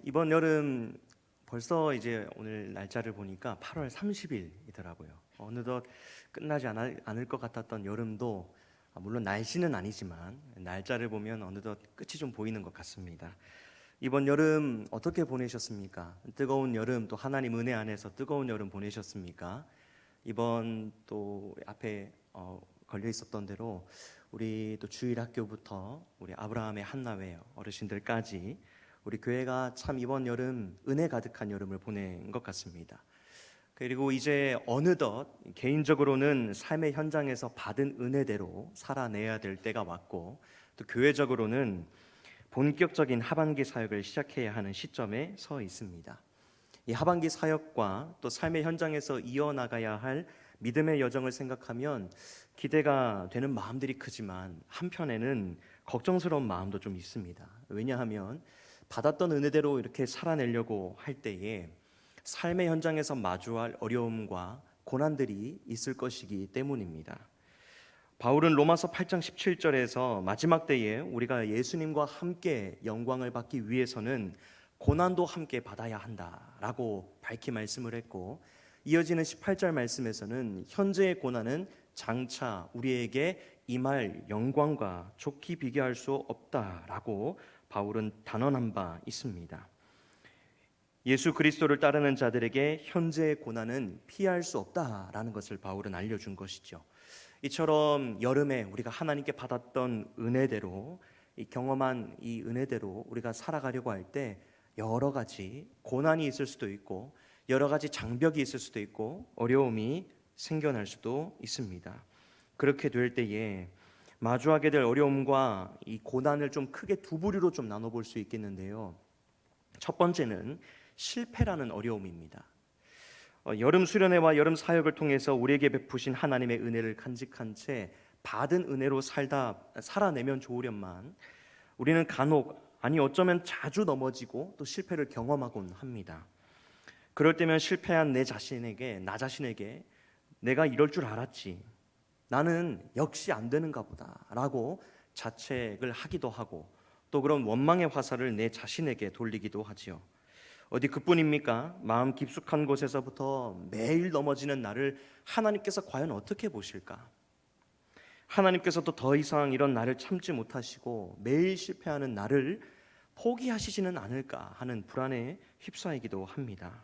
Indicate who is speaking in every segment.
Speaker 1: 이번 여름 벌써 이제 오늘 날짜를 보니까 8월 30일이더라고요. 어느덧 끝나지 않을 것 같았던 여름도 물론 날씨는 아니지만 날짜를 보면 어느덧 끝이 좀 보이는 것 같습니다. 이번 여름 어떻게 보내셨습니까? 뜨거운 여름, 또 하나님 은혜 안에서 뜨거운 여름 보내셨습니까? 이번 또 앞에 걸려 있었던 대로 우리 또 주일 학교부터 우리 아브라함의 한나회 어르신들까지 우리 교회가 참 이번 여름 은혜 가득한 여름을 보낸 것 같습니다. 그리고 이제 어느덧 개인적으로는 삶의 현장에서 받은 은혜대로 살아내야 될 때가 왔고, 또 교회적으로는 본격적인 하반기 사역을 시작해야 하는 시점에 서 있습니다. 이 하반기 사역과 또 삶의 현장에서 이어나가야 할 믿음의 여정을 생각하면 기대가 되는 마음들이 크지만 한편에는 걱정스러운 마음도 좀 있습니다. 왜냐하면 받았던 은혜대로 이렇게 살아내려고 할 때에 삶의 현장에서 마주할 어려움과 고난들이 있을 것이기 때문입니다. 바울은 로마서 8장 17절에서 마지막 때에 우리가 예수님과 함께 영광을 받기 위해서는 고난도 함께 받아야 한다라고 밝히 말씀을 했고, 이어지는 18절 말씀에서는 현재의 고난은 장차 우리에게 임할 영광과 좋게 비교할 수 없다라고 바울은 단언한 바 있습니다. 예수 그리스도를 따르는 자들에게 현재의 고난은 피할 수 없다라는 것을 바울은 알려준 것이죠. 이처럼 여름에 우리가 하나님께 받았던 은혜대로, 이 경험한 이 은혜대로 우리가 살아가려고 할 때 여러 가지 고난이 있을 수도 있고, 여러 가지 장벽이 있을 수도 있고, 어려움이 생겨날 수도 있습니다. 그렇게 될 때에 마주하게 될 어려움과 이 고난을 좀 크게 두 부류로 좀 나눠볼 수 있겠는데요. 첫 번째는 실패라는 어려움입니다. 여름 수련회와 여름 사역을 통해서 우리에게 베푸신 하나님의 은혜를 간직한 채 받은 은혜로 살아내면 좋으련만 우리는 간혹, 아니 어쩌면 자주 넘어지고 또 실패를 경험하곤 합니다. 그럴 때면 실패한 나 자신에게 내가 이럴 줄 알았지, 나는 역시 안 되는가 보다 라고 자책을 하기도 하고, 또 그런 원망의 화살을 내 자신에게 돌리기도 하지요. 어디 그뿐입니까? 마음 깊숙한 곳에서부터 매일 넘어지는 나를 하나님께서 과연 어떻게 보실까? 하나님께서도 더 이상 이런 나를 참지 못하시고 매일 실패하는 나를 포기하시지는 않을까 하는 불안에 휩싸이기도 합니다.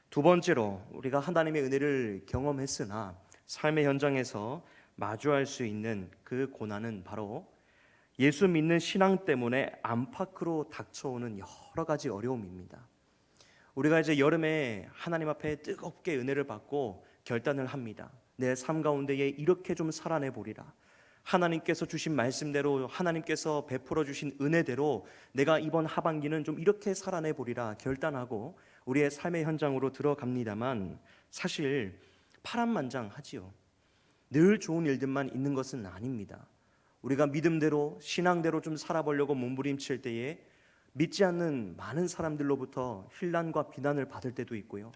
Speaker 1: 두 번째로, 우리가 하나님의 은혜를 경험했으나 삶의 현장에서 마주할 수 있는 그 고난은 바로 예수 믿는 신앙 때문에 안팎으로 닥쳐오는 여러 가지 어려움입니다. 우리가 이제 여름에 하나님 앞에 뜨겁게 은혜를 받고 결단을 합니다. 내 삶 가운데에 이렇게 좀 살아내 보리라. 하나님께서 주신 말씀대로, 하나님께서 베풀어 주신 은혜대로 내가 이번 하반기는 좀 이렇게 살아내 보리라 결단하고 우리의 삶의 현장으로 들어갑니다만, 사실 파란만장하지요. 늘 좋은 일들만 있는 것은 아닙니다. 우리가 믿음대로, 신앙대로 좀 살아보려고 몸부림칠 때에 믿지 않는 많은 사람들로부터 힐난과 비난을 받을 때도 있고요,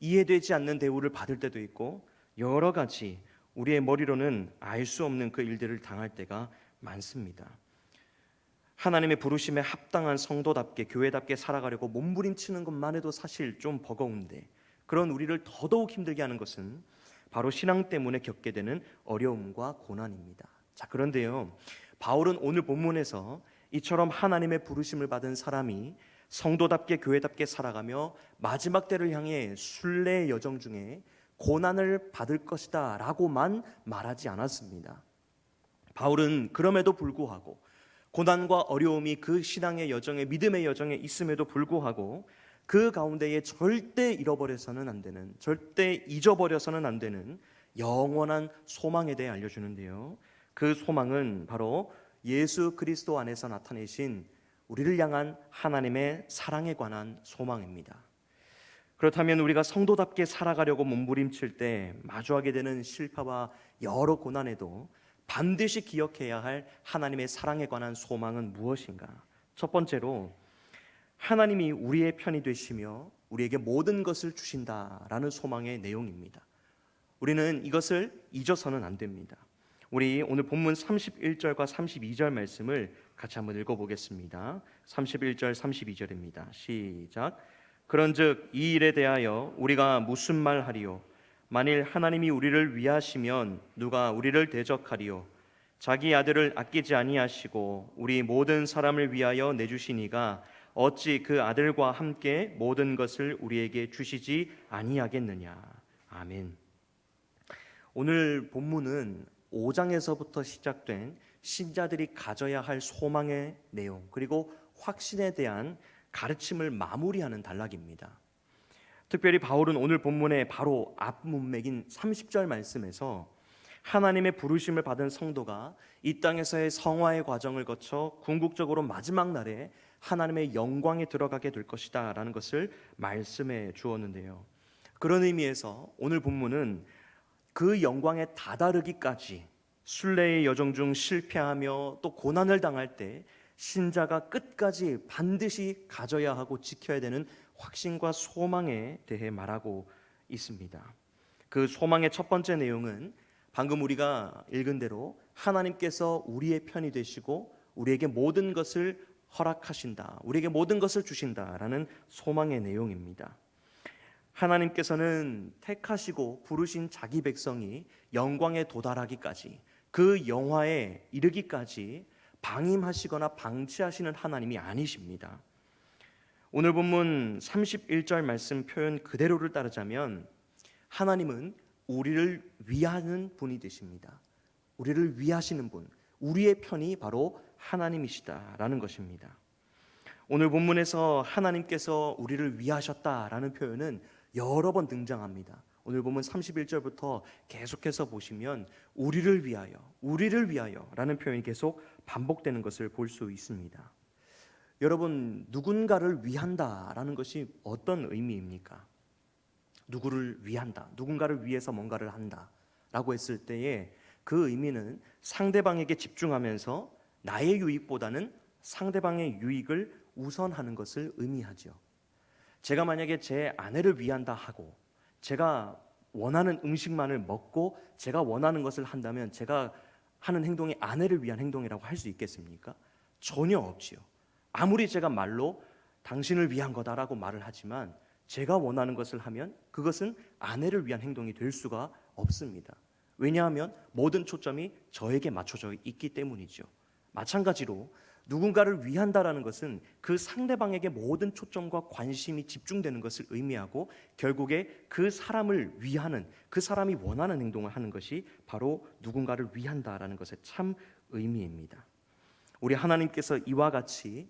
Speaker 1: 이해되지 않는 대우를 받을 때도 있고, 여러 가지 우리의 머리로는 알 수 없는 그 일들을 당할 때가 많습니다. 하나님의 부르심에 합당한 성도답게, 교회답게 살아가려고 몸부림치는 것만 해도 사실 좀 버거운데, 그런 우리를 더더욱 힘들게 하는 것은 바로 신앙 때문에 겪게 되는 어려움과 고난입니다. 자, 그런데요, 바울은 오늘 본문에서 이처럼 하나님의 부르심을 받은 사람이 성도답게 교회답게 살아가며 마지막 때를 향해 순례의 여정 중에 고난을 받을 것이다 라고만 말하지 않았습니다. 바울은 그럼에도 불구하고, 고난과 어려움이 그 신앙의 여정에, 믿음의 여정에 있음에도 불구하고 그 가운데에 절대 잃어버려서는 안 되는, 절대 잊어버려서는 안 되는 영원한 소망에 대해 알려주는데요, 그 소망은 바로 예수 그리스도 안에서 나타내신 우리를 향한 하나님의 사랑에 관한 소망입니다. 그렇다면 우리가 성도답게 살아가려고 몸부림칠 때 마주하게 되는 실패와 여러 고난에도 반드시 기억해야 할 하나님의 사랑에 관한 소망은 무엇인가? 첫 번째로, 하나님이 우리의 편이 되시며 우리에게 모든 것을 주신다라는 소망의 내용입니다. 우리는 이것을 잊어서는 안 됩니다. 우리 오늘 본문 31절과 32절 말씀을 같이 한번 읽어보겠습니다. 31절 32절입니다. 시작. 그런즉 이 일에 대하여 우리가 무슨 말하리요? 만일 하나님이 우리를 위하시면 누가 우리를 대적하리요? 자기 아들을 아끼지 아니하시고 우리 모든 사람을 위하여 내주시니가 어찌 그 아들과 함께 모든 것을 우리에게 주시지 아니하겠느냐. 아멘. 오늘 본문은 5장에서부터 시작된 신자들이 가져야 할 소망의 내용 그리고 확신에 대한 가르침을 마무리하는 단락입니다. 특별히 바울은 오늘 본문의 바로 앞 문맥인 30절 말씀에서 하나님의 부르심을 받은 성도가 이 땅에서의 성화의 과정을 거쳐 궁극적으로 마지막 날에 하나님의 영광에 들어가게 될 것이다 라는 것을 말씀해 주었는데요. 그런 의미에서 오늘 본문은 그 영광에 다다르기까지 순례의 여정 중 실패하며 또 고난을 당할 때 신자가 끝까지 반드시 가져야 하고 지켜야 되는 확신과 소망에 대해 말하고 있습니다. 그 소망의 첫 번째 내용은 방금 우리가 읽은 대로 하나님께서 우리의 편이 되시고 우리에게 모든 것을 허락하신다, 우리에게 모든 것을 주신다라는 소망의 내용입니다. 하나님께서는 택하시고 부르신 자기 백성이 영광에 도달하기까지, 그 영화에 이르기까지 방임하시거나 방치하시는 하나님이 아니십니다. 오늘 본문 31절 말씀 표현 그대로를 따르자면 하나님은 우리를 위하는 분이 되십니다. 우리를 위하시는 분, 우리의 편이 바로 하나님이시다라는 것입니다. 오늘 본문에서 하나님께서 우리를 위하셨다라는 표현은 여러 번 등장합니다. 오늘 본문 31절부터 계속해서 보시면 우리를 위하여 라는 표현이 계속 반복되는 것을 볼 수 있습니다. 여러분, 누군가를 위한다라는 것이 어떤 의미입니까? 누구를 위한다, 누군가를 위해서 뭔가를 한다라고 했을 때에 그 의미는 상대방에게 집중하면서 나의 유익보다는 상대방의 유익을 우선하는 것을 의미하죠. 제가 만약에 제 아내를 위한다 하고 제가 원하는 음식만을 먹고 제가 원하는 것을 한다면 제가 하는 행동이 아내를 위한 행동이라고 할 수 있겠습니까? 전혀 없지요. 아무리 제가 말로 당신을 위한 거다라고 말을 하지만 제가 원하는 것을 하면 그것은 아내를 위한 행동이 될 수가 없습니다. 왜냐하면 모든 초점이 저에게 맞춰져 있기 때문이죠. 마찬가지로 누군가를 위한다라는 것은 그 상대방에게 모든 초점과 관심이 집중되는 것을 의미하고 결국에 그 사람을 위하는, 그 사람이 원하는 행동을 하는 것이 바로 누군가를 위한다라는 것의 참 의미입니다. 우리 하나님께서 이와 같이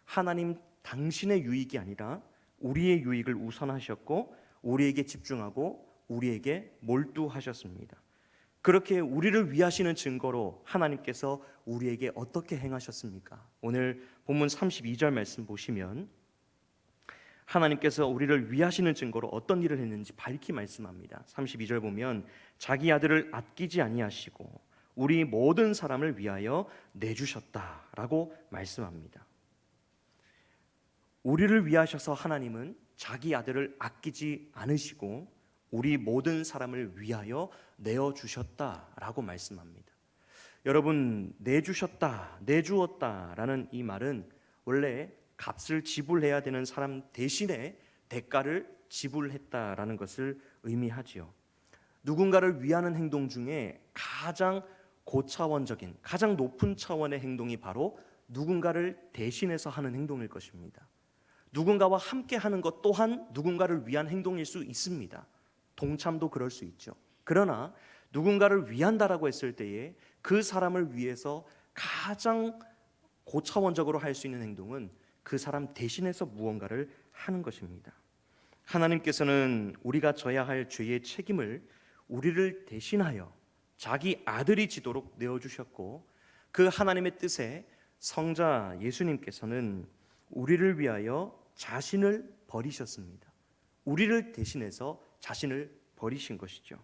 Speaker 1: 하나님 당신의 유익이 아니라 우리의 유익을 우선하셨고 우리에게 집중하고 우리에게 몰두하셨습니다. 그렇게 우리를 위하시는 증거로 하나님께서 우리에게 어떻게 행하셨습니까? 오늘 본문 32절 말씀 보시면 하나님께서 우리를 위하시는 증거로 어떤 일을 했는지 밝히 말씀합니다. 32절 보면 자기 아들을 아끼지 아니하시고 우리 모든 사람을 위하여 내주셨다라고 말씀합니다. 우리를 위하셔서 하나님은 자기 아들을 아끼지 않으시고 우리 모든 사람을 위하여 내어주셨다라고 말씀합니다. 여러분, 내주셨다, 내주었다라는 이 말은 원래 값을 지불해야 되는 사람 대신에 대가를 지불했다라는 것을 의미하지요. 누군가를 위하는 행동 중에 가장 고차원적인, 가장 높은 차원의 행동이 바로 누군가를 대신해서 하는 행동일 것입니다. 누군가와 함께 하는 것 또한 누군가를 위한 행동일 수 있습니다. 동참도 그럴 수 있죠. 그러나 누군가를 위한다라고 했을 때에 그 사람을 위해서 가장 고차원적으로 할 수 있는 행동은 그 사람 대신해서 무언가를 하는 것입니다. 하나님께서는 우리가 져야 할 죄의 책임을 우리를 대신하여 자기 아들이 지도록 내어주셨고 그 하나님의 뜻에 성자 예수님께서는 우리를 위하여 자신을 버리셨습니다. 우리를 대신해서 자신을 버리신 것이죠.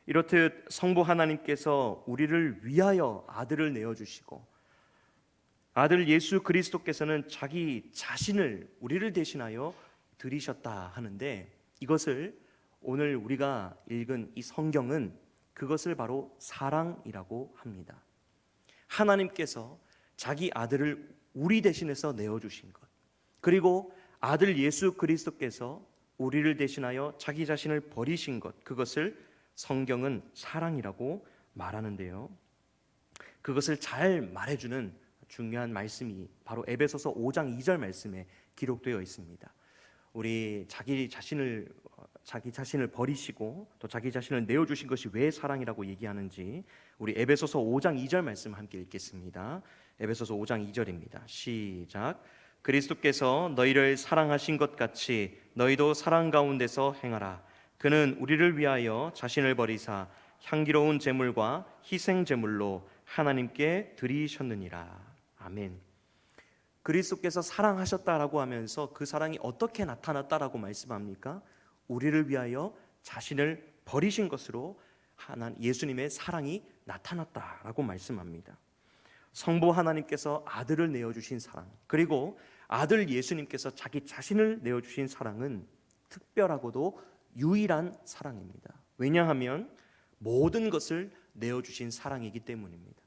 Speaker 1: 이렇듯 성부 하나님께서 우리를 위하여 아들을 내어주시고 아들 예수 그리스도께서는 자기 자신을 우리를 대신하여 드리셨다 하는데 이것을 오늘 우리가 읽은 이 성경은 그것을 바로 사랑이라고 합니다. 하나님께서 자기 아들을 우리 대신해서 내어주신 것, 그리고 아들 예수 그리스도께서 우리를 대신하여 자기 자신을 버리신 것, 그것을 성경은 사랑이라고 말하는데요. 그것을 잘 말해주는 중요한 말씀이 바로 에베소서 5장 2절 말씀에 기록되어 있습니다. 우리 자기 자신을 버리시고 또 자기 자신을 내어주신 것이 왜 사랑이라고 얘기하는지 우리 에베소서 5장 2절 말씀 함께 읽겠습니다. 에베소서 5장 2절입니다. 시작. 그리스도께서 너희를 사랑하신 것 같이 너희도 사랑 가운데서 행하라. 그는 우리를 위하여 자신을 버리사 향기로운 제물과 희생 제물로 하나님께 드리셨느니라. 아멘. 그리스도께서 사랑하셨다라고 하면서 그 사랑이 어떻게 나타났다라고 말씀합니까? 우리를 위하여 자신을 버리신 것으로 예수님의 사랑이 나타났다라고 말씀합니다. 성부 하나님께서 아들을 내어주신 사랑, 그리고 아들 예수님께서 자기 자신을 내어주신 사랑은 특별하고도 유일한 사랑입니다. 왜냐하면 모든 것을 내어주신 사랑이기 때문입니다.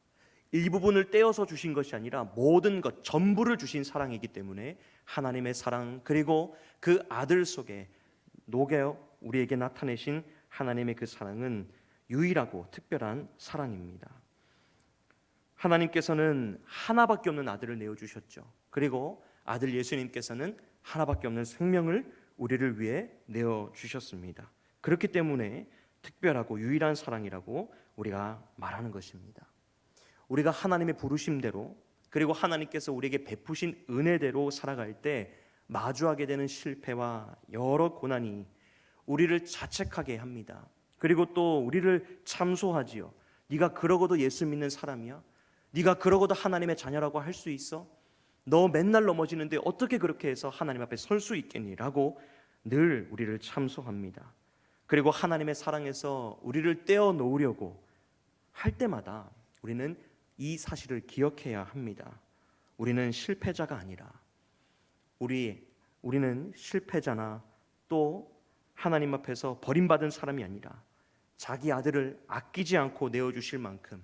Speaker 1: 일부분을 떼어서 주신 것이 아니라 모든 것 전부를 주신 사랑이기 때문에 하나님의 사랑, 그리고 그 아들 속에 녹여 우리에게 나타내신 하나님의 그 사랑은 유일하고 특별한 사랑입니다. 하나님께서는 하나밖에 없는 아들을 내어주셨죠. 그리고 아들 예수님께서는 하나밖에 없는 생명을 우리를 위해 내어주셨습니다. 그렇기 때문에 특별하고 유일한 사랑이라고 우리가 말하는 것입니다. 우리가 하나님의 부르심대로, 그리고 하나님께서 우리에게 베푸신 은혜대로 살아갈 때 마주하게 되는 실패와 여러 고난이 우리를 자책하게 합니다. 그리고 또 우리를 참소하지요. 네가 그러고도 예수 믿는 사람이야? 네가 그러고도 하나님의 자녀라고 할 수 있어? 너 맨날 넘어지는데 어떻게 그렇게 해서 하나님 앞에 설 수 있겠니? 라고 늘 우리를 참소합니다. 그리고 하나님의 사랑에서 우리를 떼어 놓으려고 할 때마다 우리는 이 사실을 기억해야 합니다. 우리는 실패자가 아니라 우리는 실패자나 또 하나님 앞에서 버림받은 사람이 아니라 자기 아들을 아끼지 않고 내어주실 만큼,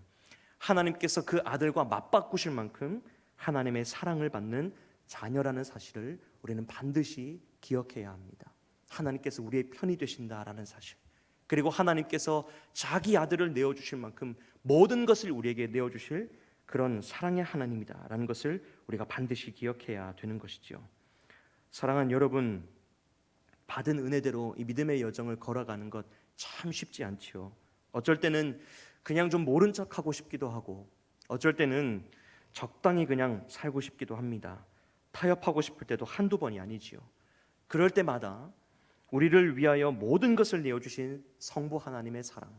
Speaker 1: 하나님께서 그 아들과 맞바꾸실 만큼 하나님의 사랑을 받는 자녀라는 사실을 우리는 반드시 기억해야 합니다. 하나님께서 우리의 편이 되신다라는 사실, 그리고 하나님께서 자기 아들을 내어주실 만큼 모든 것을 우리에게 내어주실 그런 사랑의 하나님이다라는 것을 우리가 반드시 기억해야 되는 것이죠. 사랑하는 여러분, 받은 은혜대로 이 믿음의 여정을 걸어가는 것 참 쉽지 않지요. 어쩔 때는 그냥 좀 모른 척하고 싶기도 하고, 어쩔 때는 적당히 그냥 살고 싶기도 합니다. 타협하고 싶을 때도 한두 번이 아니지요. 그럴 때마다 우리를 위하여 모든 것을 내어주신 성부 하나님의 사랑,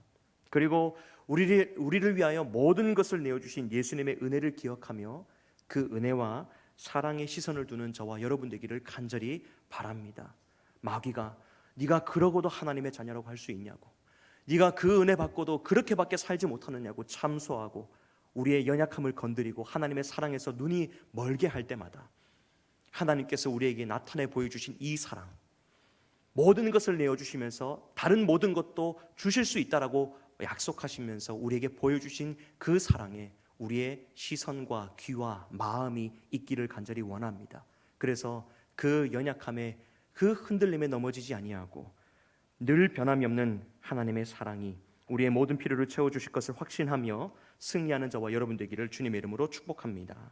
Speaker 1: 그리고 우리를 위하여 모든 것을 내어주신 예수님의 은혜를 기억하며 그 은혜와 사랑의 시선을 두는 저와 여러분 되기를 간절히 바랍니다. 마귀가 네가 그러고도 하나님의 자녀라고 할 수 있냐고, 네가 그 은혜 받고도 그렇게밖에 살지 못하느냐고 참소하고 우리의 연약함을 건드리고 하나님의 사랑에서 눈이 멀게 할 때마다 하나님께서 우리에게 나타내 보여주신 이 사랑, 모든 것을 내어주시면서 다른 모든 것도 주실 수 있다라고 약속하시면서 우리에게 보여주신 그 사랑에 우리의 시선과 귀와 마음이 있기를 간절히 원합니다. 그래서 그 연약함에, 그 흔들림에 넘어지지 아니하고 늘 변함이 없는 하나님의 사랑이 우리의 모든 필요를 채워주실 것을 확신하며 승리하는 저와 여러분 되기를 주님의 이름으로 축복합니다.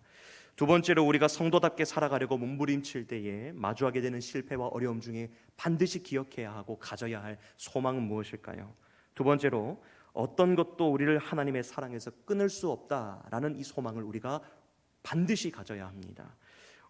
Speaker 1: 두 번째로, 우리가 성도답게 살아가려고 몸부림칠 때에 마주하게 되는 실패와 어려움 중에 반드시 기억해야 하고 가져야 할 소망은 무엇일까요? 두 번째로, 어떤 것도 우리를 하나님의 사랑에서 끊을 수 없다라는 이 소망을 우리가 반드시 가져야 합니다.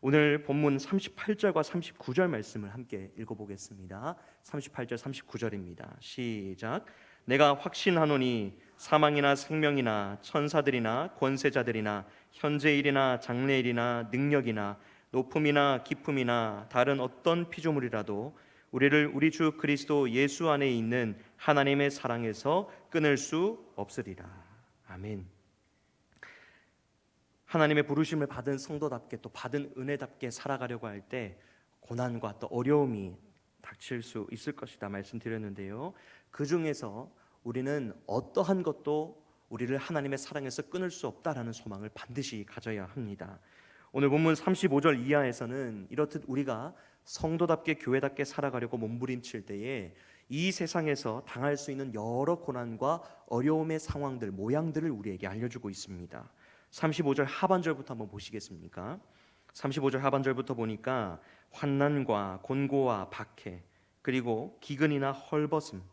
Speaker 1: 오늘 본문 38절과 39절 말씀을 함께 읽어보겠습니다. 38절 39절입니다. 시작. 내가 확신하노니 사망이나 생명이나 천사들이나 권세자들이나 현재일이나 장래일이나 능력이나 높음이나 깊음이나 다른 어떤 피조물이라도 우리를 우리 주 그리스도 예수 안에 있는 하나님의 사랑에서 끊을 수 없으리라. 아멘. 하나님의 부르심을 받은 성도답게, 또 받은 은혜답게 살아가려고 할 때 고난과 또 어려움이 닥칠 수 있을 것이다 말씀드렸는데요. 그 중에서 우리는 어떠한 것도 우리를 하나님의 사랑에서 끊을 수 없다라는 소망을 반드시 가져야 합니다. 오늘 본문 35절 이하에서는 이렇듯 우리가 성도답게 교회답게 살아가려고 몸부림칠 때에 이 세상에서 당할 수 있는 여러 고난과 어려움의 상황들, 모양들을 우리에게 알려주고 있습니다. 35절 하반절부터 한번 보시겠습니까? 35절 하반절부터 보니까 환난과 곤고와 박해, 그리고 기근이나 헐벗음,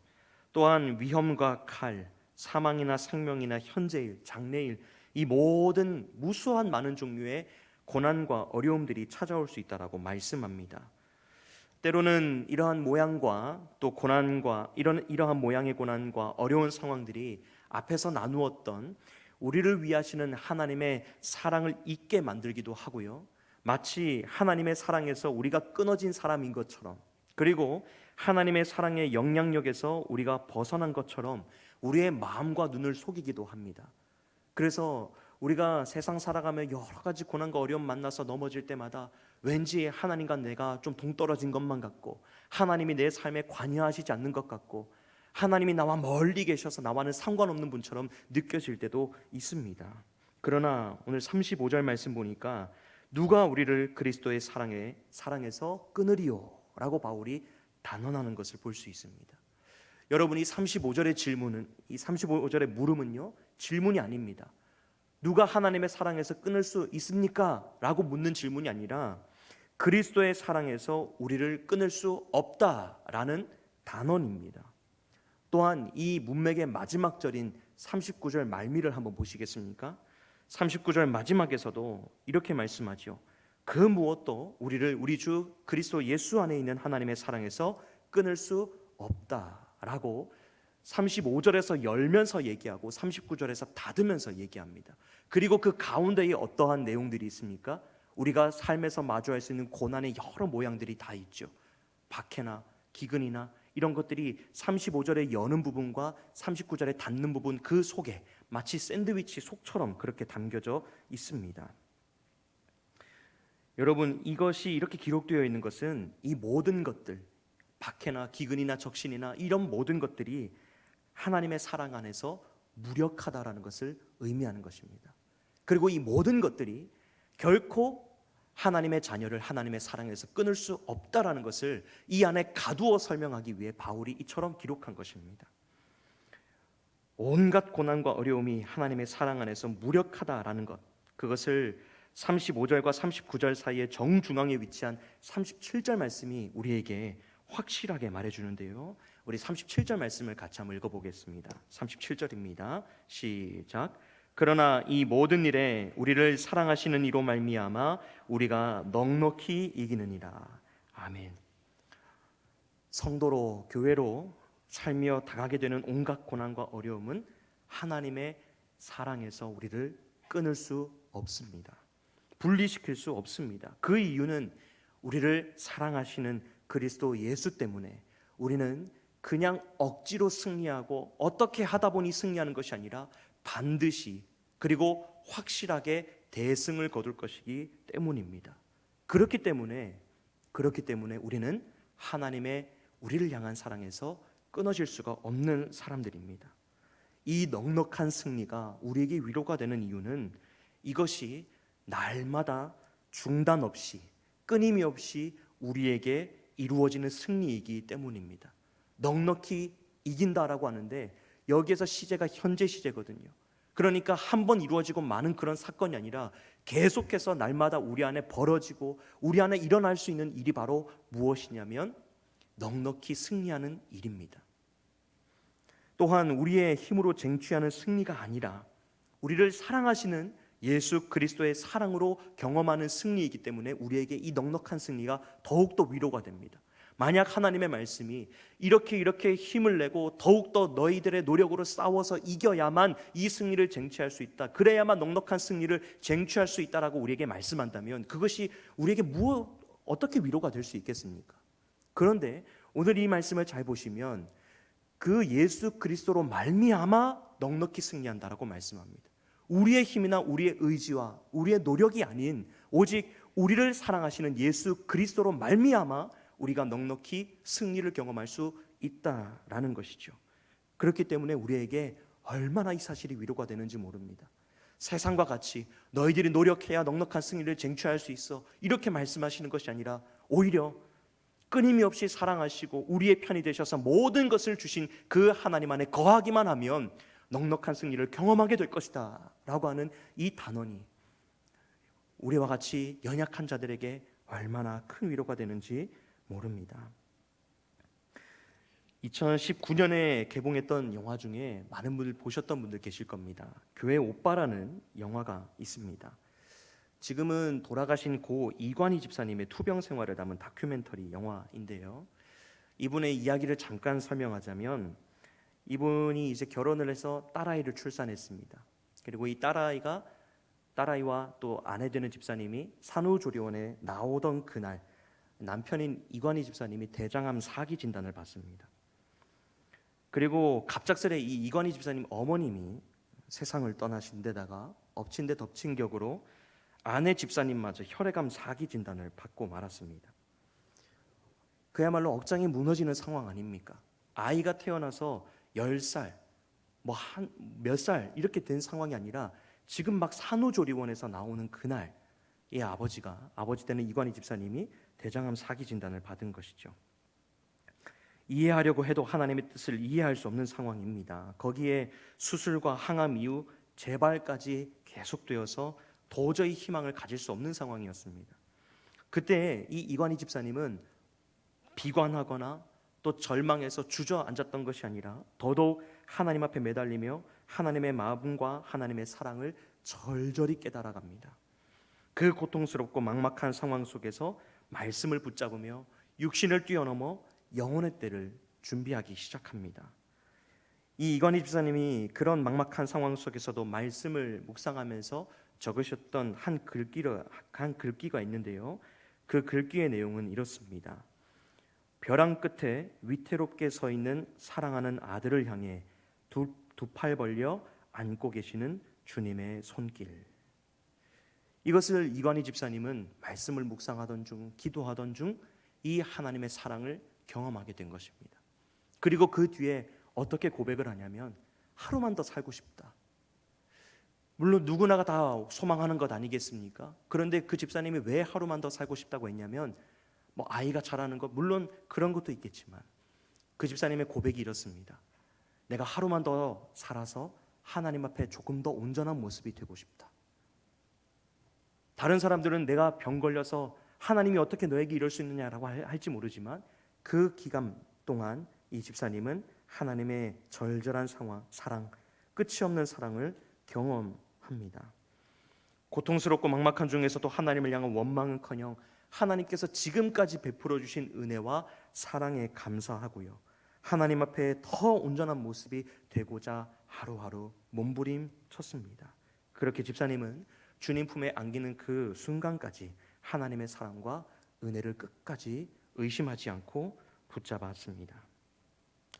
Speaker 1: 또한 위험과 칼, 사망이나 생명이나 현재일, 장래일, 이 모든 무수한 많은 종류의 고난과 어려움들이 찾아올 수 있다라고 말씀합니다. 때로는 이러한 모양과 또 고난과 이러한 모양의 고난과 어려운 상황들이 앞에서 나누었던 우리를 위하시는 하나님의 사랑을 잊게 만들기도 하고요, 마치 하나님의 사랑에서 우리가 끊어진 사람인 것처럼, 그리고 하나님의 사랑의 영향력에서 우리가 벗어난 것처럼 우리의 마음과 눈을 속이기도 합니다. 그래서 우리가 세상 살아가며 여러 가지 고난과 어려움 만나서 넘어질 때마다 왠지 하나님과 내가 좀 동떨어진 것만 같고, 하나님이 내 삶에 관여하시지 않는 것 같고, 하나님이 나와 멀리 계셔서 나와는 상관없는 분처럼 느껴질 때도 있습니다. 그러나 오늘 35절 말씀 보니까 누가 우리를 그리스도의 사랑에서 끊으리요? 라고 바울이 단언하는 것을 볼 수 있습니다. 여러분이 35절의 질문은, 이 35절의 물음은요, 질문이 아닙니다. 누가 하나님의 사랑에서 끊을 수 있습니까? 라고 묻는 질문이 아니라 그리스도의 사랑에서 우리를 끊을 수 없다라는 단언입니다. 또한 이 문맥의 마지막 절인 39절 말미를 한번 보시겠습니까? 39절 마지막에서도 이렇게 말씀하죠. 그 무엇도 우리를 우리 주 그리스도 예수 안에 있는 하나님의 사랑에서 끊을 수 없다라고 35절에서 열면서 얘기하고 39절에서 닫으면서 얘기합니다. 그리고 그 가운데에 어떠한 내용들이 있습니까? 우리가 삶에서 마주할 수 있는 고난의 여러 모양들이 다 있죠. 박해나 기근이나 이런 것들이 35절에 여는 부분과 39절에 닫는 부분, 그 속에 마치 샌드위치 속처럼 그렇게 담겨져 있습니다. 여러분, 이것이 이렇게 기록되어 있는 것은 이 모든 것들, 박해나 기근이나 적신이나 이런 모든 것들이 하나님의 사랑 안에서 무력하다라는 것을 의미하는 것입니다. 그리고 이 모든 것들이 결코 하나님의 자녀를 하나님의 사랑에서 끊을 수 없다라는 것을 이 안에 가두어 설명하기 위해 바울이 이처럼 기록한 것입니다. 온갖 고난과 어려움이 하나님의 사랑 안에서 무력하다라는 것, 그것을 35절과 39절 사이에 정중앙에 위치한 37절 말씀이 우리에게 확실하게 말해주는데요, 우리 37절 말씀을 같이 한번 읽어보겠습니다. 37절입니다. 시작. 그러나 이 모든 일에 우리를 사랑하시는 이로 말미암아 우리가 넉넉히 이기느니라. 아멘. 성도로, 교회로 살며 당하게 되는 온갖 고난과 어려움은 하나님의 사랑에서 우리를 끊을 수 없습니다. 분리시킬 수 없습니다. 그 이유는 우리를 사랑하시는 그리스도 예수 때문에 우리는 그냥 억지로 승리하고 어떻게 하다 보니 승리하는 것이 아니라 반드시 그리고 확실하게 대승을 거둘 것이기 때문입니다. 그렇기 때문에 우리는 하나님의 우리를 향한 사랑에서 끊어질 수가 없는 사람들입니다. 이 넉넉한 승리가 우리에게 위로가 되는 이유는 이것이 날마다 중단 없이 끊임이 없이 우리에게 이루어지는 승리이기 때문입니다. 넉넉히 이긴다라고 하는데 여기에서 시제가 현재 시제거든요. 그러니까 한 번 이루어지고 마는 그런 사건이 아니라 계속해서 날마다 우리 안에 벌어지고 우리 안에 일어날 수 있는 일이 바로 무엇이냐면 넉넉히 승리하는 일입니다. 또한 우리의 힘으로 쟁취하는 승리가 아니라 우리를 사랑하시는 예수 그리스도의 사랑으로 경험하는 승리이기 때문에 우리에게 이 넉넉한 승리가 더욱더 위로가 됩니다. 만약 하나님의 말씀이 이렇게 힘을 내고 더욱더 너희들의 노력으로 싸워서 이겨야만 이 승리를 쟁취할 수 있다, 그래야만 넉넉한 승리를 쟁취할 수 있다라고 우리에게 말씀한다면 그것이 우리에게 어떻게 위로가 될 수 있겠습니까? 그런데 오늘 이 말씀을 잘 보시면 그 예수 그리스도로 말미암아 넉넉히 승리한다라고 말씀합니다. 우리의 힘이나 우리의 의지와 우리의 노력이 아닌 오직 우리를 사랑하시는 예수 그리스도로 말미암아 우리가 넉넉히 승리를 경험할 수 있다라는 것이죠. 그렇기 때문에 우리에게 얼마나 이 사실이 위로가 되는지 모릅니다. 세상과 같이 너희들이 노력해야 넉넉한 승리를 쟁취할 수 있어, 이렇게 말씀하시는 것이 아니라 오히려 끊임이 없이 사랑하시고 우리의 편이 되셔서 모든 것을 주신 그 하나님 안에 거하기만 하면 넉넉한 승리를 경험하게 될 것이다 라고 하는 이 단언이 우리와 같이 연약한 자들에게 얼마나 큰 위로가 되는지 모릅니다. 2019년에 개봉했던 영화 중에 많은 분들 보셨던 분들 계실 겁니다. 교회 오빠라는 영화가 있습니다. 지금은 돌아가신 고 이관희 집사님의 투병 생활을 담은 다큐멘터리 영화인데요. 이분의 이야기를 잠깐 설명하자면, 이분이 이제 결혼을 해서 딸아이를 출산했습니다. 그리고 이 딸아이와 또 아내 되는 집사님이 산후조리원에 나오던 그날, 남편인 이관희 집사님이 대장암 4기 진단을 받습니다. 그리고 갑작스레 이 이관희 집사님 어머님이 세상을 떠나신 데다가 엎친 데 덮친 격으로 아내 집사님마저 혈액암 4기 진단을 받고 말았습니다. 그야말로 억장이 무너지는 상황 아닙니까? 아이가 태어나서 10살, 몇 살 이렇게 된 상황이 아니라 지금 막 산후조리원에서 나오는 그날 이 아버지 되는 이관희 집사님이 대장암 4기 진단을 받은 것이죠. 이해하려고 해도 하나님의 뜻을 이해할 수 없는 상황입니다. 거기에 수술과 항암 이후 재발까지 계속되어서 도저히 희망을 가질 수 없는 상황이었습니다. 그때 이 이관희 집사님은 비관하거나 또 절망해서 주저앉았던 것이 아니라 더더욱 하나님 앞에 매달리며 하나님의 마음과 하나님의 사랑을 절절히 깨달아갑니다. 그 고통스럽고 막막한 상황 속에서 말씀을 붙잡으며 육신을 뛰어넘어 영혼의 때를 준비하기 시작합니다. 이 이관희 집사님이 그런 막막한 상황 속에서도 말씀을 묵상하면서 적으셨던 한 글귀가 있는데요. 그 글귀의 내용은 이렇습니다. 벼랑 끝에 위태롭게 서 있는 사랑하는 아들을 향해 두 팔 벌려 안고 계시는 주님의 손길. 이것을 이관희 집사님은 말씀을 묵상하던 중, 기도하던 중 이 하나님의 사랑을 경험하게 된 것입니다. 그리고 그 뒤에 어떻게 고백을 하냐면, 하루만 더 살고 싶다. 물론 누구나가 다 소망하는 것 아니겠습니까? 그런데 그 집사님이 왜 하루만 더 살고 싶다고 했냐면, 아이가 자라는 것, 물론 그런 것도 있겠지만 그 집사님의 고백이 이렇습니다. 내가 하루만 더 살아서 하나님 앞에 조금 더 온전한 모습이 되고 싶다. 다른 사람들은 내가 병 걸려서 하나님이 어떻게 너에게 이럴 수 있느냐라고 할지 모르지만 그 기간 동안 이 집사님은 하나님의 절절한 사랑, 끝이 없는 사랑을 경험합니다. 고통스럽고 막막한 중에서도 하나님을 향한 원망은커녕 하나님께서 지금까지 베풀어 주신 은혜와 사랑에 감사하고요, 하나님 앞에 더 온전한 모습이 되고자 하루하루 몸부림쳤습니다. 그렇게 집사님은 주님 품에 안기는 그 순간까지 하나님의 사랑과 은혜를 끝까지 의심하지 않고 붙잡았습니다.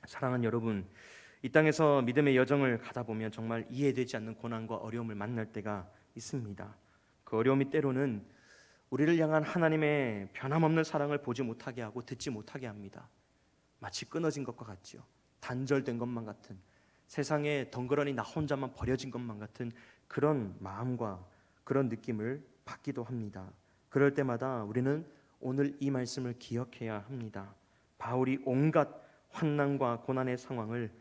Speaker 1: 사랑하는 여러분, 이 땅에서 믿음의 여정을 가다 보면 정말 이해되지 않는 고난과 어려움을 만날 때가 있습니다. 그 어려움이 때로는 우리를 향한 하나님의 변함없는 사랑을 보지 못하게 하고 듣지 못하게 합니다. 마치 끊어진 것과 같지요. 단절된 것만 같은, 세상에 덩그러니 나 혼자만 버려진 것만 같은 그런 마음과 그런 느낌을 받기도 합니다. 그럴 때마다 우리는 오늘 이 말씀을 기억해야 합니다. 바울이 온갖 환난과 고난의 상황을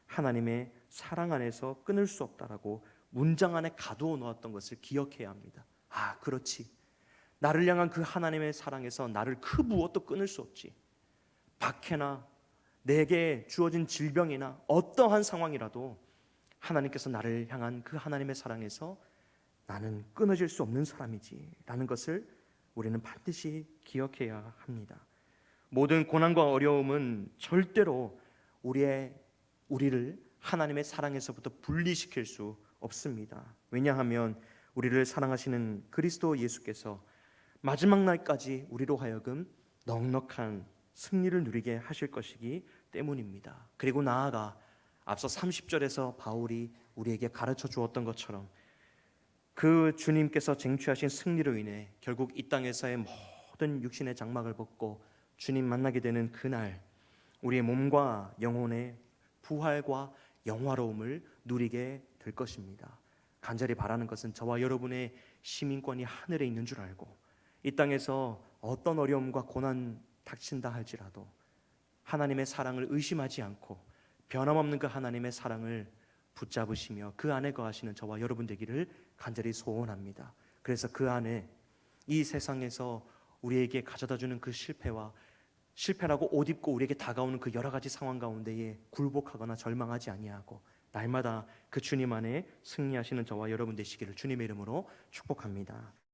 Speaker 1: 하나님의 사랑 안에서 끊을 수 없다라고 문장 안에 가두어 놓았던 것을 기억해야 합니다. 아, 그렇지. 나를 향한 그 하나님의 사랑에서 나를 그 무엇도 끊을 수 없지. 박해나 내게 주어진 질병이나 어떠한 상황이라도 하나님께서 나를 향한 그 하나님의 사랑에서 나는 끊어질 수 없는 사람이지 라는 것을 우리는 반드시 기억해야 합니다. 모든 고난과 어려움은 절대로 우리를 하나님의 사랑에서부터 분리시킬 수 없습니다. 왜냐하면 우리를 사랑하시는 그리스도 예수께서 마지막 날까지 우리로 하여금 넉넉한 승리를 누리게 하실 것이기 때문입니다. 그리고 나아가 앞서 30절에서 바울이 우리에게 가르쳐 주었던 것처럼 그 주님께서 쟁취하신 승리로 인해 결국 이 땅에서의 모든 육신의 장막을 벗고 주님 만나게 되는 그날, 우리의 몸과 영혼의 부활과 영화로움을 누리게 될 것입니다. 간절히 바라는 것은 저와 여러분의 시민권이 하늘에 있는 줄 알고 이 땅에서 어떤 어려움과 고난 닥친다 할지라도 하나님의 사랑을 의심하지 않고 변함없는 그 하나님의 사랑을 붙잡으시며 그 안에 거하시는 저와 여러분 되기를 간절히 소원합니다. 그래서 그 안에 이 세상에서 우리에게 가져다주는 그 실패라고 옷 입고 우리에게 다가오는 그 여러 가지 상황 가운데에 굴복하거나 절망하지 아니하고 날마다 그 주님 안에 승리하시는 저와 여러분 되시기를 주님의 이름으로 축복합니다.